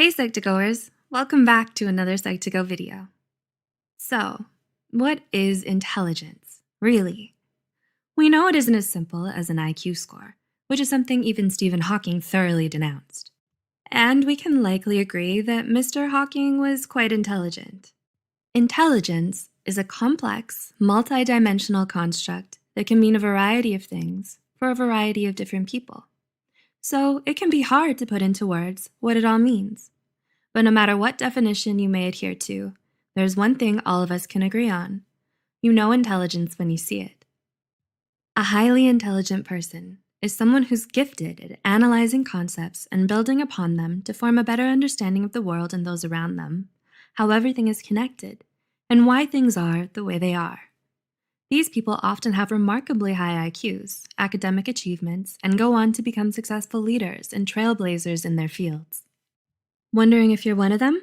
Hey Psych2Goers, welcome back to another Psych2Go video. So, what is intelligence, really? We know it isn't as simple as an IQ score, which is something even Stephen Hawking thoroughly denounced. And we can likely agree that Mr. Hawking was quite intelligent. Intelligence is a complex, multi-dimensional construct that can mean a variety of things for a variety of different people. So it can be hard to put into words what it all means. But no matter what definition you may adhere to, there's one thing all of us can agree on. You know intelligence when you see it. A highly intelligent person is someone who's gifted at analyzing concepts and building upon them to form a better understanding of the world and those around them, how everything is connected, and why things are the way they are. These people often have remarkably high IQs, academic achievements, and go on to become successful leaders and trailblazers in their fields. Wondering if you're one of them?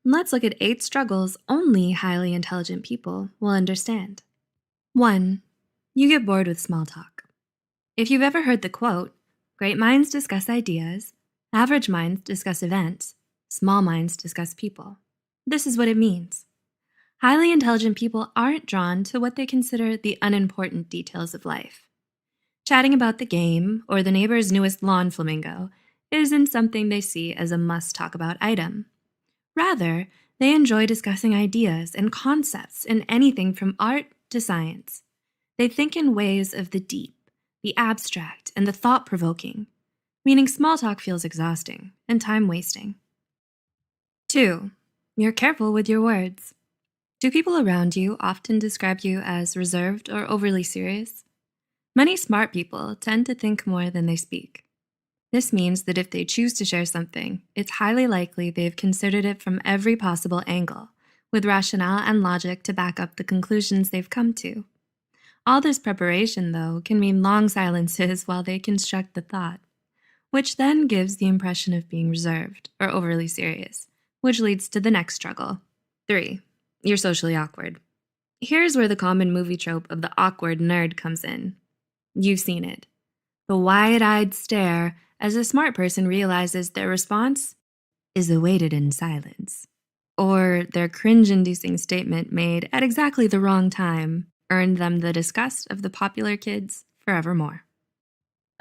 Let's look at 8 struggles only highly intelligent people will understand. 1. You get bored with small talk. If you've ever heard the quote, "Great minds discuss ideas, average minds discuss events, small minds discuss people," this is what it means. Highly intelligent people aren't drawn to what they consider the unimportant details of life. Chatting about the game or the neighbor's newest lawn flamingo isn't something they see as a must-talk-about item. Rather, they enjoy discussing ideas and concepts in anything from art to science. They think in ways of the deep, the abstract, and the thought-provoking, meaning small talk feels exhausting and time-wasting. 2. You're careful with your words. Do people around you often describe you as reserved or overly serious? Many smart people tend to think more than they speak. This means that if they choose to share something, it's highly likely they've considered it from every possible angle, with rationale and logic to back up the conclusions they've come to. All this preparation, though, can mean long silences while they construct the thought, which then gives the impression of being reserved or overly serious, which leads to the next struggle. 3. You're socially awkward. Here's where the common movie trope of the awkward nerd comes in. You've seen it. The wide-eyed stare as a smart person realizes their response is awaited in silence. Or their cringe-inducing statement made at exactly the wrong time earned them the disgust of the popular kids forevermore.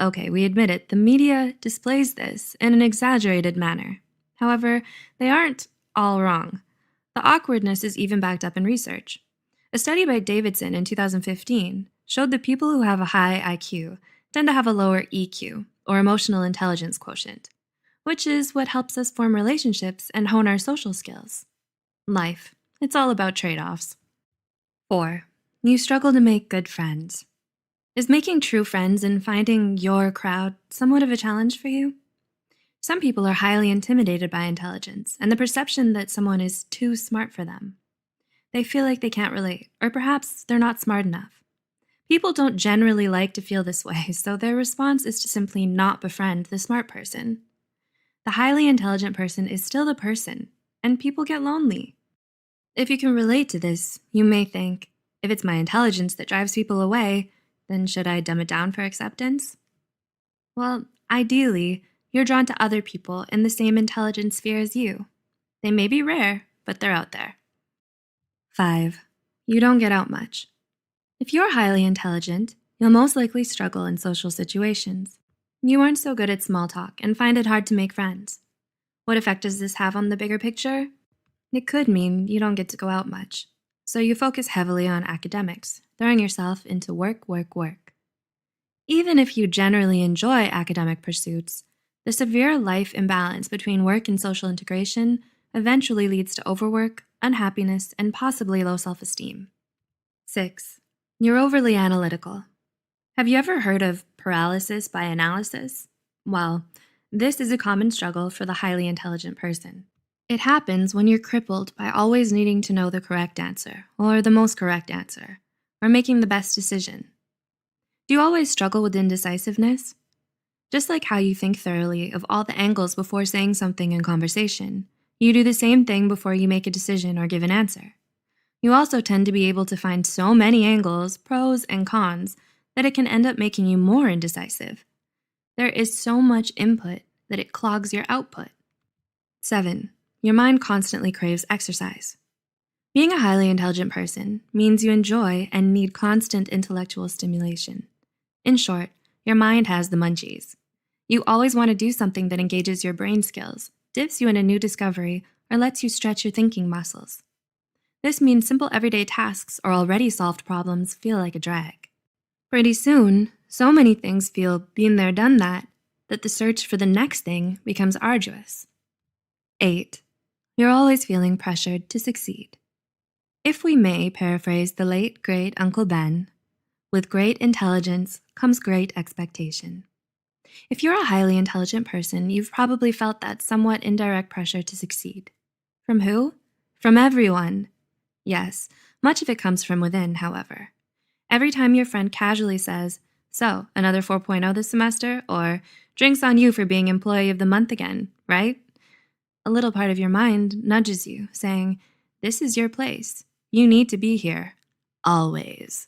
Okay, we admit it, the media displays this in an exaggerated manner. However, they aren't all wrong. The awkwardness is even backed up in research. A study by Davidson in 2015 showed that people who have a high IQ tend to have a lower EQ, or emotional intelligence quotient, which is what helps us form relationships and hone our social skills. Life, it's all about trade-offs. 4. You struggle to make good friends. Is making true friends and finding your crowd somewhat of a challenge for you? Some people are highly intimidated by intelligence and the perception that someone is too smart for them. They feel like they can't relate, or perhaps they're not smart enough. People don't generally like to feel this way, so their response is to simply not befriend the smart person. The highly intelligent person is still the person, and people get lonely. If you can relate to this, you may think, if it's my intelligence that drives people away, then should I dumb it down for acceptance? Well, ideally, you're drawn to other people in the same intelligence sphere as you. They may be rare, but they're out there. 5. You don't get out much. If you're highly intelligent, you'll most likely struggle in social situations. You aren't so good at small talk and find it hard to make friends. What effect does this have on the bigger picture? It could mean you don't get to go out much, so you focus heavily on academics, throwing yourself into work. Even if you generally enjoy academic pursuits, the severe life imbalance between work and social integration eventually leads to overwork, unhappiness, and possibly low self-esteem. 6. You're overly analytical. Have you ever heard of paralysis by analysis? Well, this is a common struggle for the highly intelligent person. It happens when you're crippled by always needing to know the correct answer, or the most correct answer, or making the best decision. Do you always struggle with indecisiveness? Just like how you think thoroughly of all the angles before saying something in conversation, you do the same thing before you make a decision or give an answer. You also tend to be able to find so many angles, pros and cons, that it can end up making you more indecisive. There is so much input that it clogs your output. 7. Your mind constantly craves exercise. Being a highly intelligent person means you enjoy and need constant intellectual stimulation. In short, your mind has the munchies. You always want to do something that engages your brain skills, dips you in a new discovery, or lets you stretch your thinking muscles. This means simple everyday tasks or already solved problems feel like a drag. Pretty soon, so many things feel been there, done that the search for the next thing becomes arduous. 8. You're always feeling pressured to succeed. If we may paraphrase the late, great Uncle Ben, with great intelligence comes great expectation. If you're a highly intelligent person, you've probably felt that somewhat indirect pressure to succeed. From who? From everyone. Yes, much of it comes from within, however. Every time your friend casually says, "So, another 4.0 this semester?" or "Drinks on you for being employee of the month again, right?" a little part of your mind nudges you, saying, "This is your place. You need to be here. Always."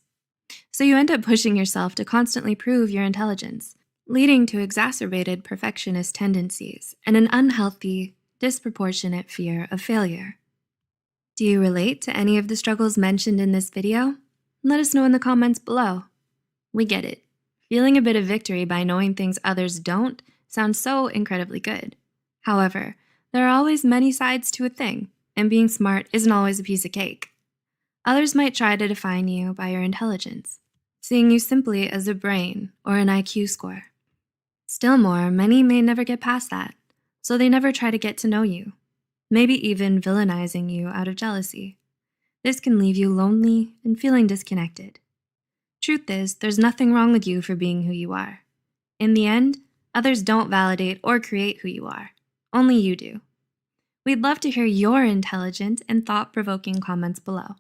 So you end up pushing yourself to constantly prove your intelligence, leading to exacerbated perfectionist tendencies and an unhealthy, disproportionate fear of failure. Do you relate to any of the struggles mentioned in this video? Let us know in the comments below. We get it. Feeling a bit of victory by knowing things others don't sounds so incredibly good. However, there are always many sides to a thing, and being smart isn't always a piece of cake. Others might try to define you by your intelligence, seeing you simply as a brain or an IQ score. Still more, many may never get past that, so they never try to get to know you, maybe even villainizing you out of jealousy. This can leave you lonely and feeling disconnected. Truth is, there's nothing wrong with you for being who you are. In the end, others don't validate or create who you are. Only you do. We'd love to hear your intelligent and thought-provoking comments below.